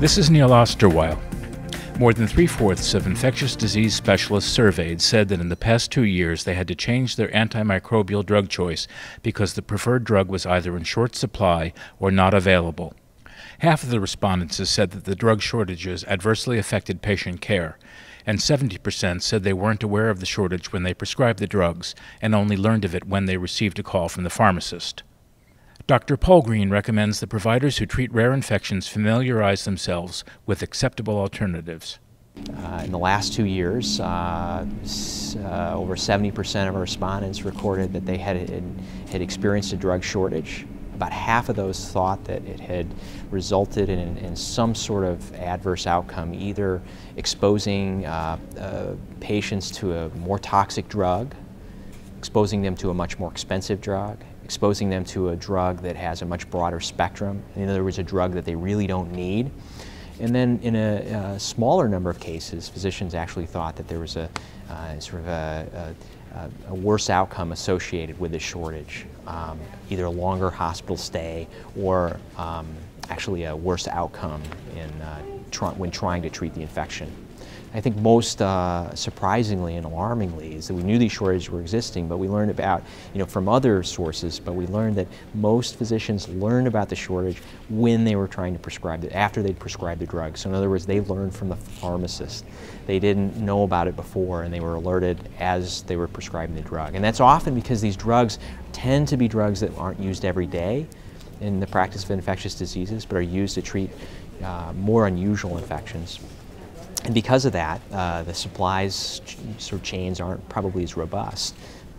This is Neil Osterweil. More than three-fourths of infectious disease specialists surveyed said that in the past 2 years they had to change their antimicrobial drug choice because the preferred drug was either in short supply or not available. Half of the respondents said that the drug shortages adversely affected patient care, and 70% said they weren't aware of the shortage when they prescribed the drugs and only learned of it when they received a call from the pharmacist. Dr. Paul Green recommends that providers who treat rare infections familiarize themselves with acceptable alternatives. In the last 2 years, over 70% of our respondents recorded that they had experienced a drug shortage. About half of those thought that it had resulted in some sort of adverse outcome, either exposing patients to a more toxic drug, exposing them to a much more expensive drug, exposing them to a drug that has a much broader spectrum, in other words, a drug that they really don't need. And then in a smaller number of cases, physicians actually thought that there was a worse outcome associated with the shortage, either a longer hospital stay or actually a worse outcome when trying to treat the infection. I think most surprisingly and alarmingly is that we knew these shortages were existing, but we learned about, from other sources, but we learned that most physicians learned about the shortage when they were trying to prescribe it, after they'd prescribed the drug. So in other words, they learned from the pharmacist. They didn't know about it before, and they were alerted as they were prescribing the drug. And that's often because these drugs tend to be drugs that aren't used every day in the practice of infectious diseases, but are used to treat more unusual infections. And because of that, the supplies sort of chains aren't probably as robust.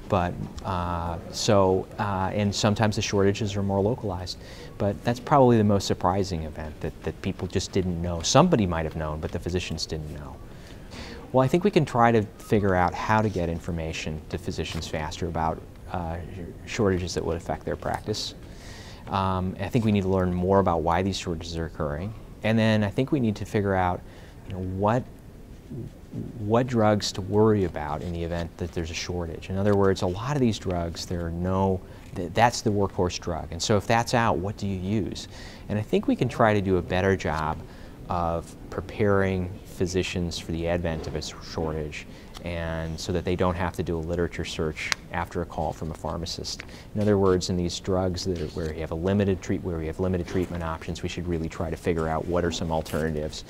But and sometimes the shortages are more localized. But that's probably the most surprising event, that people just didn't know. Somebody might have known, but the physicians didn't know. Well, I think we can try to figure out how to get information to physicians faster about shortages that would affect their practice. I think we need to learn more about why these shortages are occurring. And then I think we need to figure out what drugs to worry about in the event that there's a shortage. In other words, a lot of these drugs, that's the workhorse drug. And so if that's out, what do you use? And I think we can try to do a better job of preparing physicians for the advent of a shortage, and so that they don't have to do a literature search after a call from a pharmacist. In other words, in these drugs where we have limited treatment options, we should really try to figure out what are some alternatives,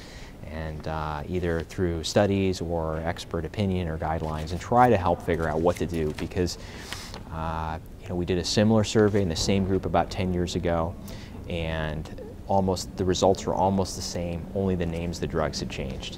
and either through studies or expert opinion or guidelines, and try to help figure out what to do. Because we did a similar survey in the same group about 10 years ago, and the results were almost the same, only the names of the drugs had changed.